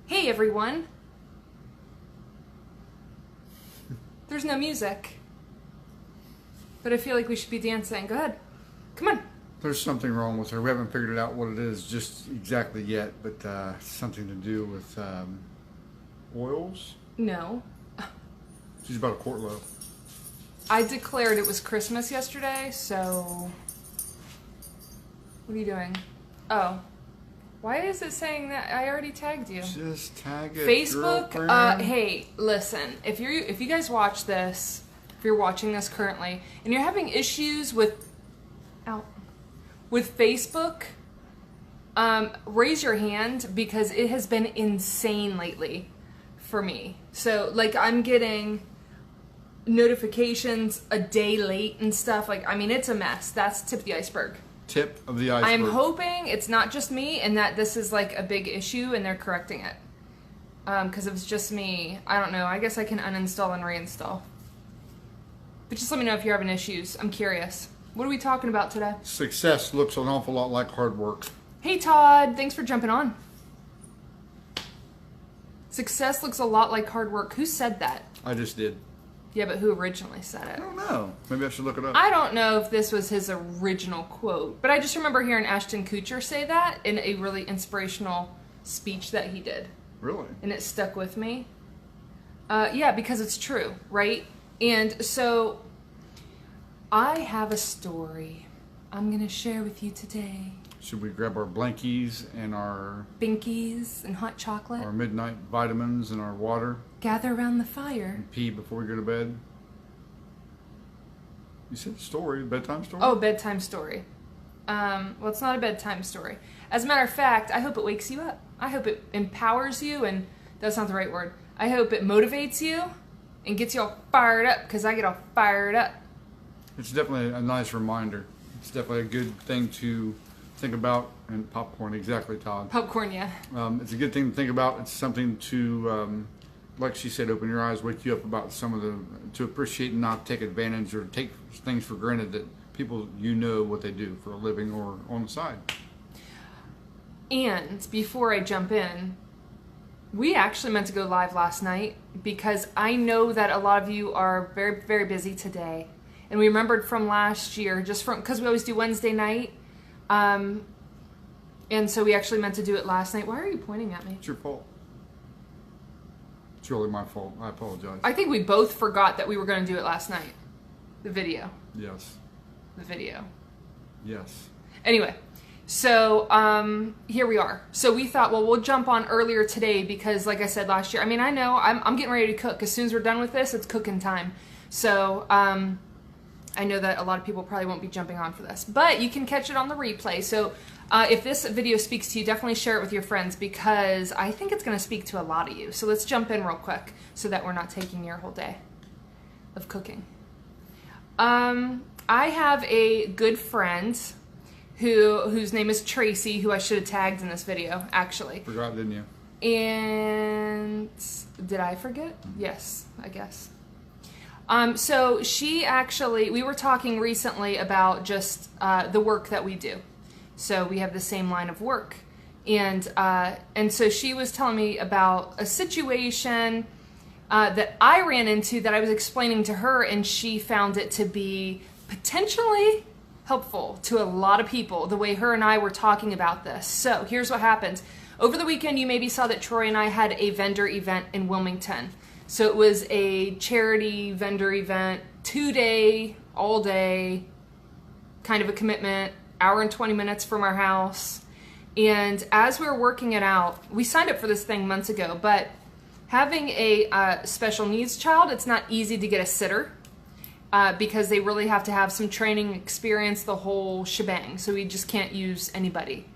Hey everyone! There's no music. But I feel like we should be dancing. Go ahead. Come on. There's something wrong with her. We haven't figured out what it is just exactly yet, but something to do with oils. No. She's about a quart low. I declared it was Christmas yesterday, so... What are you doing? Oh. Why is it saying that? I already tagged you. Just tag it, Facebook, girlfriend. hey, listen. If you guys watch this, if you're watching this currently, and you're having issues with Facebook, raise your hand because it has been insane lately for me. So, like, I'm getting notifications a day late and stuff. Like, I mean, it's a mess. That's tip of the iceberg. Tip of the iceberg. I'm hoping it's not just me and that this is like a big issue and they're correcting it. Because if it's just me, I don't know. I guess I can uninstall and reinstall. But just let me know if you're having issues. I'm curious. What are we talking about today? Success looks an awful lot like hard work. Hey Todd, thanks for jumping on. Success looks a lot like hard work. Who said that? I just did. Yeah, but who originally said I it? don't know. Maybe I should look it up. I don't know if this was his original quote, but I just remember hearing Ashton Kutcher say that in a really inspirational speech that he did. Really? And it stuck with me. Yeah, because it's true, right? And so I have a story I'm going to share with you today. Should we grab our blankies and our Binkies and hot chocolate. our midnight vitamins and our water Gather around the fire. and pee before we go to bed? You said story, bedtime story? Oh, bedtime story. Well, it's not a bedtime story. As a matter of fact, I hope it wakes you up. I hope it empowers you, and that's not the right word. I hope it motivates you and gets you all fired up, because I get all fired up. It's definitely a nice reminder. It's definitely a good thing to think about. And popcorn, exactly, Todd. Popcorn, yeah. It's a good thing to think about. It's something to, like she said, open your eyes, wake you up about to appreciate and not take advantage or take things for granted that people what they do for a living or on the side. And before I jump in, we actually meant to go live last night because I know that a lot of you are very, very busy today. And we remembered from last year, because we always do Wednesday night. And so we actually meant to do it last night. Why are you pointing at me? It's your fault. It's really my fault. I apologize. I think we both forgot that we were going to do it last night. The video. Yes. The video. Yes. Anyway, so here we are. So we thought, well, we'll jump on earlier today because, like I said last year, I mean, I know I'm getting ready to cook. As soon as we're done with this, it's cooking time. So I know that a lot of people probably won't be jumping on for this, but you can catch it on the replay. So if this video speaks to you, definitely share it with your friends because I think it's going to speak to a lot of you. So let's jump in real quick so that we're not taking your whole day of cooking. I have a good friend whose name is Tracy, who I should have tagged in this video, actually. Forgot, didn't you? And did I forget? Yes, I guess. So we were talking recently about just the work that we do. So we have the same line of work. And so she was telling me about a situation that I ran into that I was explaining to her, and she found it to be potentially helpful to a lot of people, the way her and I were talking about this. So here's what happened. Over the weekend, you maybe saw that Troy and I had a vendor event in Wilmington. So it was a charity vendor event, 2-day, all day, kind of a commitment, hour and 20 minutes from our house. And as we were working it out, we signed up for this thing months ago, but having a special needs child, it's not easy to get a sitter because they really have to have some training experience, the whole shebang. So we just can't use anybody.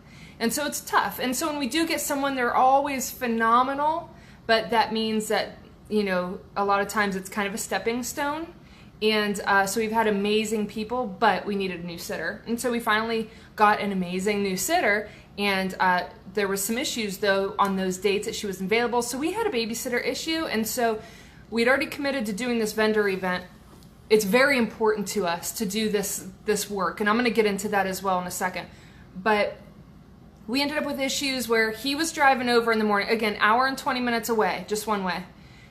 And so it's tough. And so when we do get someone, they're always phenomenal, but that means that, you know, a lot of times it's kind of a stepping stone. And so we've had amazing people, but we needed a new sitter. And so we finally got an amazing new sitter. And there was some issues, though, on those dates that she was available. So we had a babysitter issue. And so we'd already committed to doing this vendor event. It's very important to us to do this work. And I'm going to get into that as well in a second. But we ended up with issues where he was driving over in the morning, again, hour and 20 minutes away, just one way.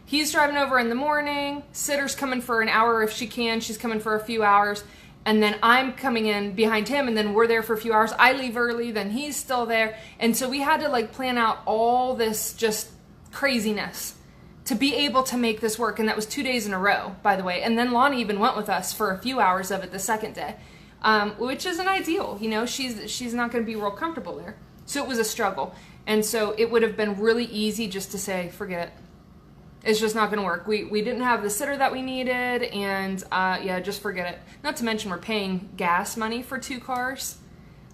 He's driving over in the morning, sitter's coming for an hour if she can, she's coming for a few hours, and then I'm coming in behind him, and then we're there for a few hours. I leave early, then he's still there, and so we had to like plan out all this just craziness to be able to make this work, and that was 2 days in a row, by the way, and then Lonnie even went with us for a few hours of it the second day, which isn't ideal, you know, she's not going to be real comfortable there, so it was a struggle, and so it would have been really easy just to say, forget it. It's just not going to work. We didn't have the sitter that we needed, and yeah, just forget it. Not to mention we're paying gas money for 2 cars.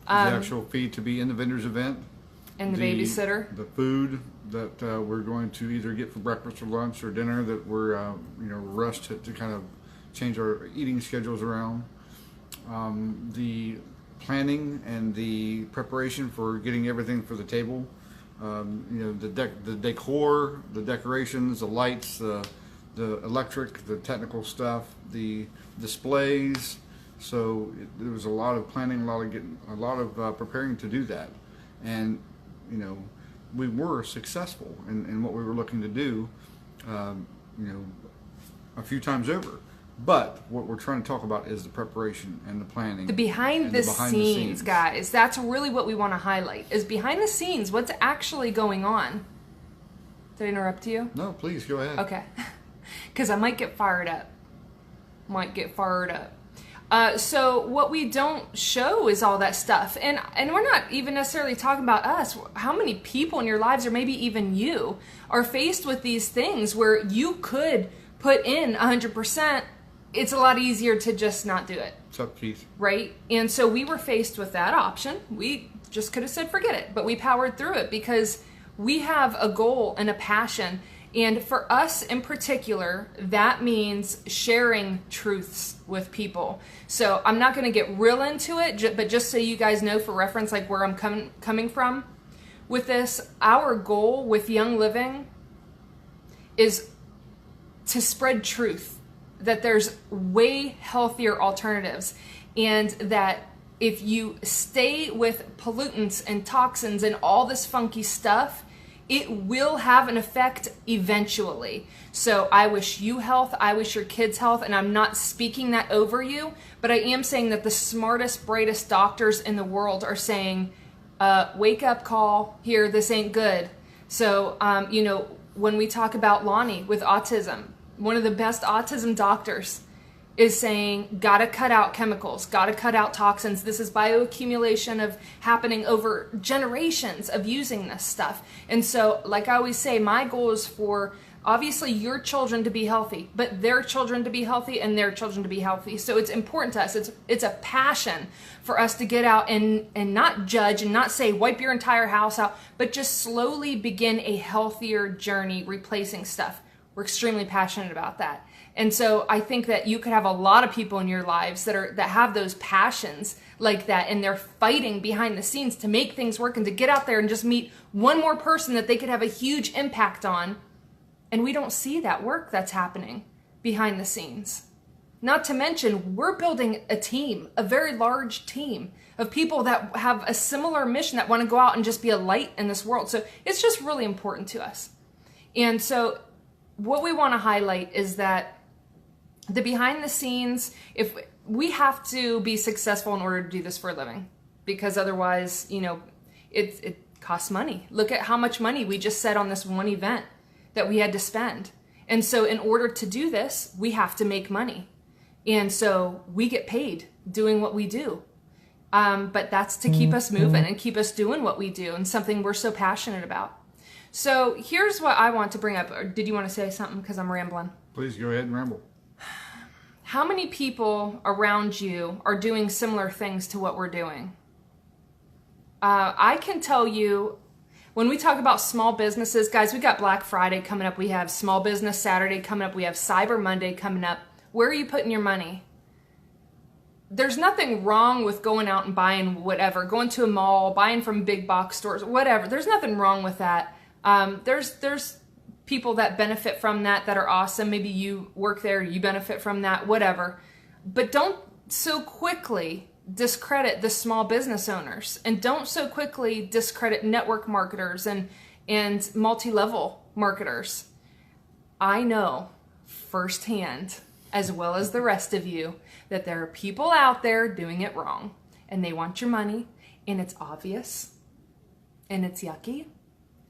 The actual fee to be in the vendor's event. And the babysitter. The food that we're going to either get for breakfast or lunch or dinner that we're rushed to kind of change our eating schedules around. The planning and the preparation for getting everything for the table. The decor, the decorations, the lights, the electric, the technical stuff, the displays. So there was a lot of planning, a lot of preparing to do that, and we were successful in what we were looking to do, a few times over. But what we're trying to talk about is the preparation and the planning. The behind the scenes, guys. That's really what we want to highlight, is behind the scenes, what's actually going on. Did I interrupt you? No, please, go ahead. Okay. Because I might get fired up. So what we don't show is all that stuff. And we're not even necessarily talking about us. How many people in your lives, or maybe even you, are faced with these things where you could put in 100%. It's a lot easier to just not do it. What's up, Keith? Right? And so we were faced with that option. We just could have said, forget it. But we powered through it because we have a goal and a passion. And for us in particular, that means sharing truths with people. So I'm not going to get real into it, but just so you guys know for reference, like where I'm coming from with this, our goal with Young Living is to spread truth. That there's way healthier alternatives, and that if you stay with pollutants and toxins and all this funky stuff, it will have an effect eventually. So I wish you health, I wish your kids health, and I'm not speaking that over you, but I am saying that the smartest, brightest doctors in the world are saying, wake up call here, this ain't good. So, when we talk about Lonnie with autism, one of the best autism doctors is saying, gotta cut out chemicals, gotta cut out toxins. This is bioaccumulation of happening over generations of using this stuff. And so, like I always say, my goal is for obviously your children to be healthy, but their children to be healthy and their children to be healthy. So it's important to us. It's a passion for us to get out and not judge and not say, wipe your entire house out, but just slowly begin a healthier journey, replacing stuff. We're extremely passionate about that. And so I think that you could have a lot of people in your lives that have those passions like that, and they're fighting behind the scenes to make things work and to get out there and just meet one more person that they could have a huge impact on. And we don't see that work that's happening behind the scenes. Not to mention, we're building a team, a very large team of people that have a similar mission, that want to go out and just be a light in this world. So it's just really important to us. And so what we want to highlight is that the behind the scenes, if we have to be successful in order to do this for a living, because otherwise, it costs money. Look at how much money we just set on this one event that we had to spend. And so in order to do this, we have to make money. And so we get paid doing what we do. But that's to keep us moving and keep us doing what we do, and something we're so passionate about. So here's what I want to bring up. Or did you want to say something? Because I'm rambling. Please go ahead and ramble. How many people around you are doing similar things to what we're doing? I can tell you, when we talk about small businesses, guys, we got Black Friday coming up. We have Small Business Saturday coming up. We have Cyber Monday coming up. Where are you putting your money? There's nothing wrong with going out and buying whatever, going to a mall, buying from big box stores, whatever. There's nothing wrong with that. There's people that benefit from that are awesome. Maybe you work there, you benefit from that, whatever. But don't so quickly discredit the small business owners, and don't so quickly discredit network marketers and multi-level marketers. I know firsthand, as well as the rest of you, that there are people out there doing it wrong, and they want your money, and it's obvious, and it's yucky.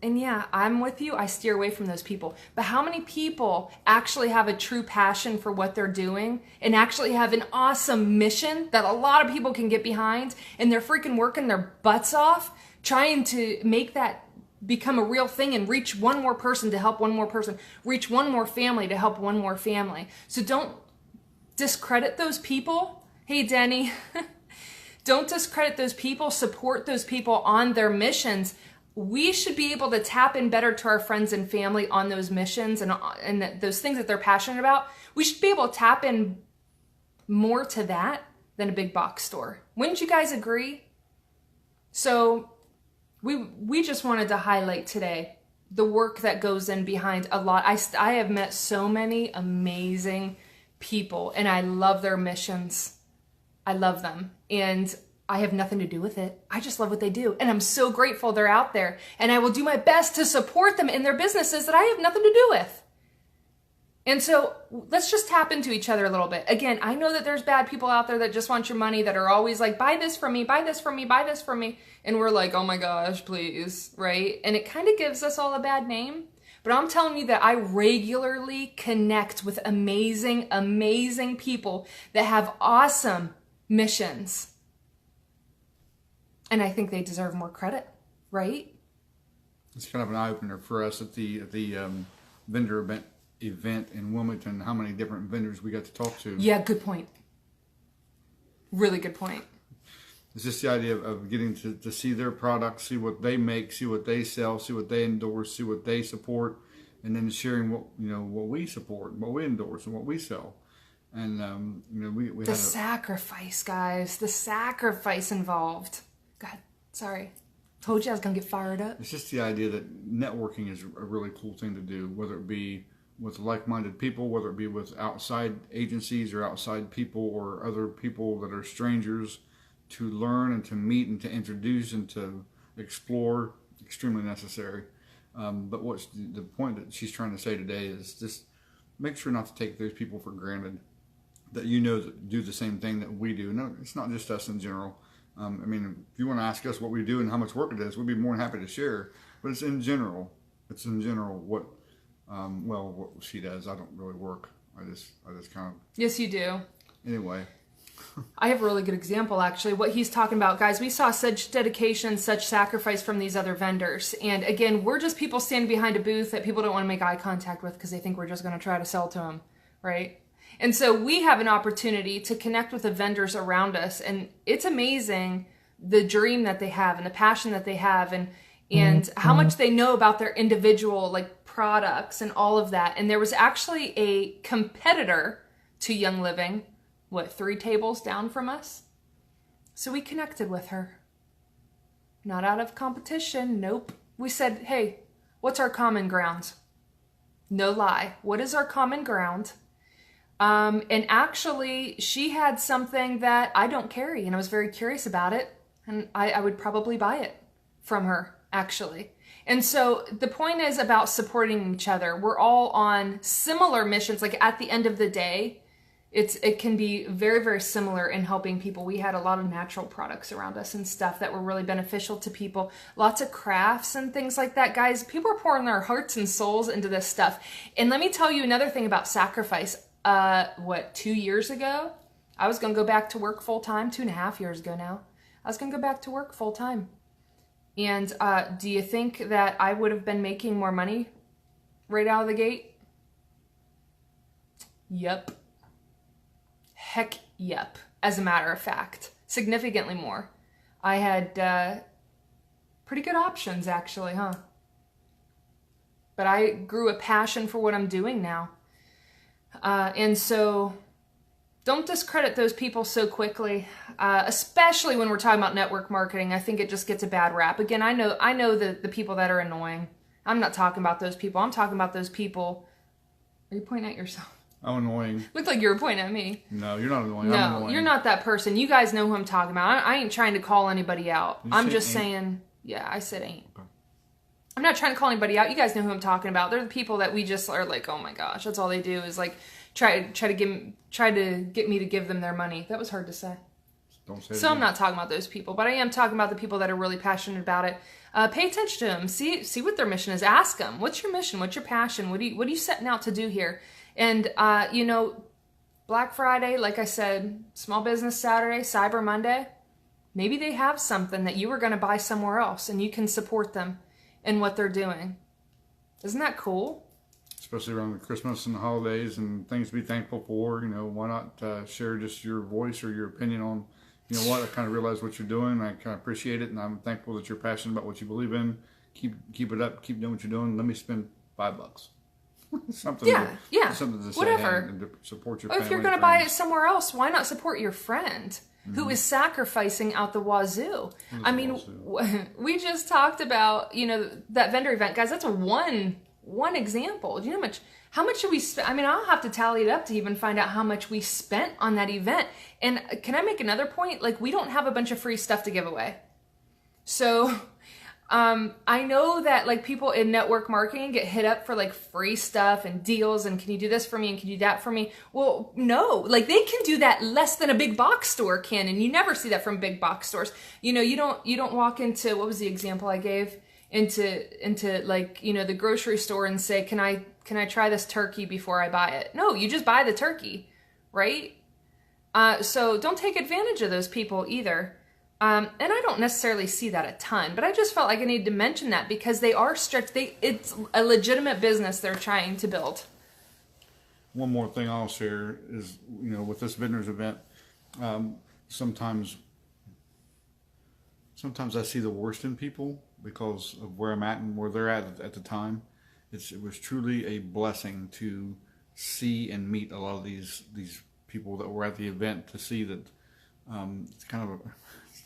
And yeah, I'm with you. I steer away from those people. But how many people actually have a true passion for what they're doing and actually have an awesome mission that a lot of people can get behind, and they're freaking working their butts off trying to make that become a real thing and reach one more person to help one more person, reach one more family to help one more family. So don't discredit those people. Hey, Denny, don't discredit those people. Support those people on their missions. We should be able to tap in better to our friends and family on those missions and those things that they're passionate about. We should be able to tap in more to that than a big box store. Wouldn't you guys agree? So we just wanted to highlight today the work that goes in behind a lot. I have met so many amazing people, and I love their missions. I love them. And I have nothing to do with it. I just love what they do. And I'm so grateful they're out there. And I will do my best to support them in their businesses that I have nothing to do with. And so let's just tap into each other a little bit. Again, I know that there's bad people out there that just want your money, that are always like, buy this from me, buy this from me, buy this from me. And we're like, oh my gosh, please, right? And it kind of gives us all a bad name. But I'm telling you that I regularly connect with amazing, amazing people that have awesome missions. And I think they deserve more credit, right? It's kind of an eye-opener for us at the vendor event in Wilmington, how many different vendors we got to talk to. Yeah, good point. Really good point. It's just the idea of getting to see their products, see what they make, see what they sell, see what they endorse, see what they support, and then sharing what we support, what we endorse, and what we sell. And we the sacrifice, guys, the sacrifice involved. God, sorry. Told you I was going to get fired up. It's just the idea that networking is a really cool thing to do, whether it be with like-minded people, whether it be with outside agencies or outside people or other people that are strangers, to learn and to meet and to introduce and to explore, extremely necessary. But what's the point that she's trying to say today is just make sure not to take those people for granted that that do the same thing that we do. No, it's not just us in general. If you want to ask us what we do and how much work it is, we'd be more than happy to share. But it's in general. It's in general what she does. I don't really work. I just kind of. Yes, you do. Anyway. I have a really good example, actually. What he's talking about, guys, we saw such dedication, such sacrifice from these other vendors. And again, we're just people standing behind a booth that people don't want to make eye contact with because they think we're just going to try to sell to them, right? And so we have an opportunity to connect with the vendors around us. And it's amazing the dream that they have and the passion that they have and how much they know about their individual products and all of that. And there was actually a competitor to Young Living, 3 tables down from us? So we connected with her. Not out of competition, nope. We said, hey, what's our common ground? No lie. What is our common ground? And actually, she had something that I don't carry, and I was very curious about it, and I would probably buy it from her, actually. And so the point is about supporting each other. We're all on similar missions. At the end of the day, it can be very, very similar in helping people. We had a lot of natural products around us and stuff that were really beneficial to people. Lots of crafts and things like that. Guys, people are pouring their hearts and souls into this stuff. And let me tell you another thing about sacrifice. 2 years ago, I was going to go back to work full time. 2.5 years ago now. I was going to go back to work full time. And do you think that I would have been making more money right out of the gate? Yep. Heck yep, as a matter of fact. Significantly more. I had pretty good options, actually, huh? But I grew a passion for what I'm doing now. And so don't discredit those people so quickly, especially when we're talking about network marketing. I think it just gets a bad rap. Again, I know the people that are annoying. I'm not talking about those people. I'm talking about those people. Are you pointing at yourself? I'm annoying. Looked like you were pointing at me. No, you're not annoying. I'm No, annoying. you're not that person. You guys know who I'm talking about. I ain't trying to call anybody out. I'm just saying, yeah, I said ain't. Okay. I'm not trying to call anybody out. You guys know who I'm talking about. They're the people that we just are like, oh my gosh, that's all they do is like try to get me to give them their money. That was hard to say. Don't say it So again. I'm not talking about those people, but I am talking about the people that are really passionate about it. Pay attention to them. See what their mission is. Ask them, what's your mission? What's your passion? What are you setting out to do here? And Black Friday, like I said, Small Business Saturday, Cyber Monday, maybe they have something that you were going to buy somewhere else and you can support them in what they're doing. Isn't that cool? Especially around the Christmas and the holidays and things to be thankful for. Why not share just your voice or your opinion on, what? I kind of realize what you're doing. I kind of appreciate it, and I'm thankful that you're passionate about what you believe in. Keep it up. Keep doing what you're doing. Let me spend $5. Something to say, whatever. And to support your Or family. if you're going to buy it somewhere else, why not support your friend who is sacrificing out the wazoo? I mean, we just talked about, that vendor event. Guys, that's one example. Do you know how much did we spend? I mean, I'll have to tally it up to even find out how much we spent on that event. And can I make another point? Like, we don't have a bunch of free stuff to give away. So I know that like people in network marketing get hit up for like free stuff and deals and can you do this for me and can you do that for me? Well, no, like they can do that less than a big box store can, and you never see that from big box stores. You don't walk into, what was the example I gave? Into like, the grocery store and say, can I try this turkey before I buy it? No, you just buy the turkey, right? So don't take advantage of those people either. And I don't necessarily see that a ton, but I just felt like I needed to mention that because they are stretched. It's a legitimate business they're trying to build. One more thing I'll share is, with this vendors event, sometimes I see the worst in people because of where I'm at and where they're at the time. It was truly a blessing to see and meet a lot of these people that were at the event, to see that it's kind of a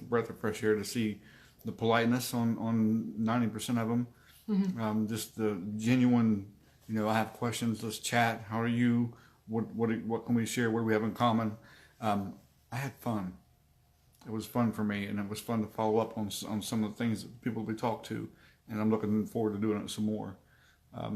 breath of fresh air to see the politeness on 90% of them. Mm-hmm. Just the genuine, I have questions, let's chat. How are you? What can we share? What do we have in common? I had fun. It was fun for me, and it was fun to follow up on some of the things that people we talked to, and I'm looking forward to doing it some more. I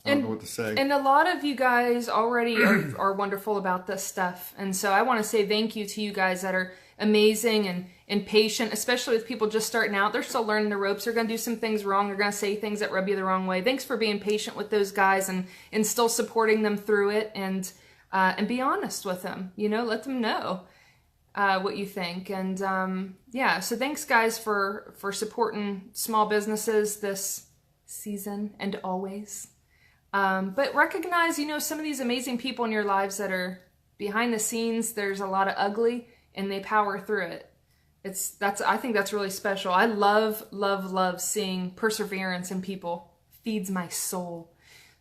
don't know what to say. And a lot of you guys already are wonderful about this stuff. And so I want to say thank you to you guys that are amazing and patient, especially with people just starting out. They're still learning the ropes. They're going to do some things wrong. They're going to say things that rub you the wrong way. Thanks for being patient with those guys and still supporting them through it and be honest with them. Let them know what you think. And so thanks guys for supporting small businesses this season and always. But recognize, some of these amazing people in your lives that are behind the scenes. There's a lot of ugly, and they power through it. I think that's really special. I love seeing perseverance in people. Feeds my soul.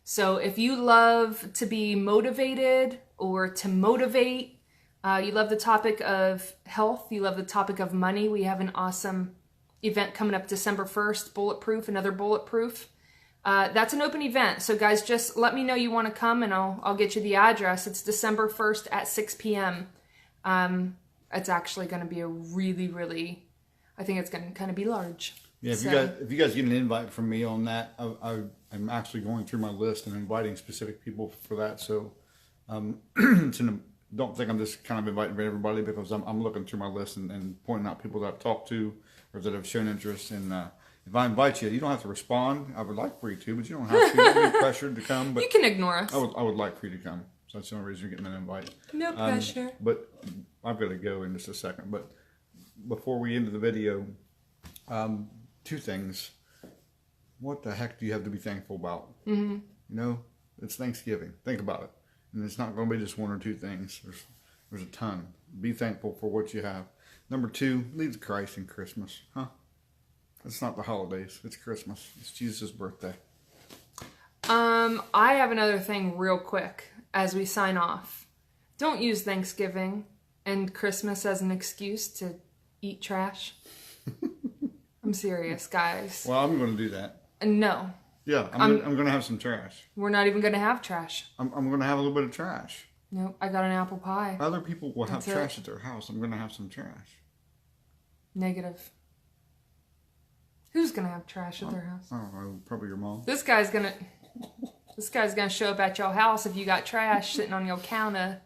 So if you love to be motivated or to motivate, you love the topic of health, you love the topic of money, we have an awesome event coming up December 1st, Bulletproof, another Bulletproof. That's an open event. So guys, just let me know you want to come and I'll get you the address. It's December 1st at 6 p.m. It's actually going to be a really, really, I think it's going to kind of be large. Yeah, if you guys get an invite from me on that, I'm actually going through my list and inviting specific people for that. So don't think I'm just kind of inviting everybody, because I'm looking through my list and pointing out people that I've talked to or that have shown interest in. If I invite you, you don't have to respond. I would like for you to, but you don't have to. You don't be pressured to come. But you can ignore us. I would like for you to come. So that's the only reason you're getting an invite. No pressure. But I've got to go in just a second. But before we end the video, two things. What the heck do you have to be thankful about? Mm-hmm. It's Thanksgiving. Think about it. And it's not going to be just one or two things. There's a ton. Be thankful for what you have. Number two, leave Christ in Christmas. Huh? It's not the holidays. It's Christmas. It's Jesus' birthday. I have another thing real quick as we sign off. Don't use Thanksgiving and Christmas as an excuse to eat trash. I'm serious, guys. Well, I'm going to do that. No. Yeah, I'm gonna have some trash. We're not even gonna have trash. I'm gonna have a little bit of trash. Nope, I got an apple pie. Other people will have That's it. trash at their house. I'm gonna have some trash. Negative. Who's gonna have trash at their house? I don't know, probably your mom. This guy's gonna show up at your house if you got trash sitting on your counter.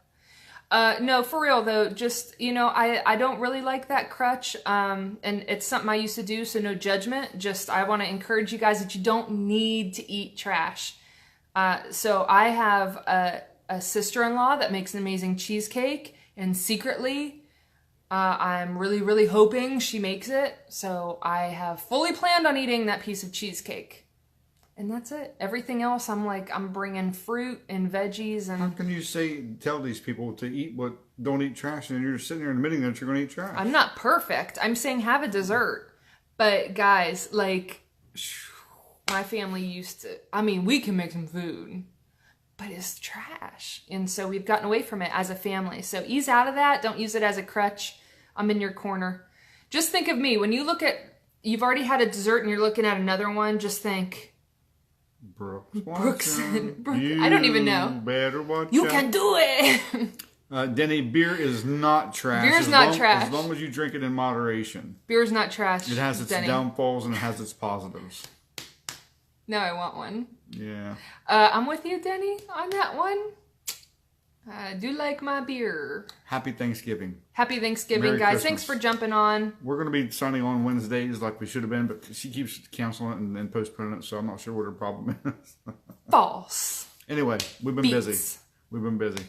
No, for real though, just, I don't really like that crutch. And it's something I used to do, so no judgment. Just, I want to encourage you guys that you don't need to eat trash. So I have a sister-in-law that makes an amazing cheesecake, and secretly, I'm really, really hoping she makes it. So I have fully planned on eating that piece of cheesecake. And that's it. Everything else, I'm bringing fruit and veggies and... How can you tell these people to don't eat trash, and you're sitting there admitting that you're going to eat trash? I'm not perfect. I'm saying have a dessert. But guys, my family used to... we can make some food, but it's trash. And so we've gotten away from it as a family. So ease out of that. Don't use it as a crutch. I'm in your corner. Just think of me. When you look at... You've already had a dessert and you're looking at another one, just think... Brooks. I don't even know. Better watch You out. can do it. Denny, beer is not trash. Beer's not trash. As long as you drink it in moderation. Beer's not trash. It has its Denny. downfalls and it has its positives. Now I want one. Yeah. I'm with you, Denny, on that one. I do like my beer. Happy Thanksgiving. Happy Thanksgiving, Merry guys. Christmas. Thanks for jumping on. We're going to be signing on Wednesdays like we should have been, but she keeps canceling it and postponing it, so I'm not sure what her problem is. False. Anyway, we've been busy. We've been busy.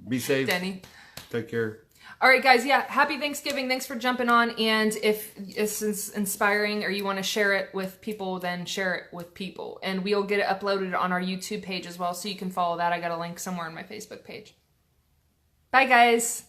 Be safe. Denny. Take care. All right, guys. Yeah, happy Thanksgiving. Thanks for jumping on. And if this is inspiring or you want to share it with people, then share it with people. And we'll get it uploaded on our YouTube page as well, so you can follow that. I got a link somewhere on my Facebook page. Bye, guys.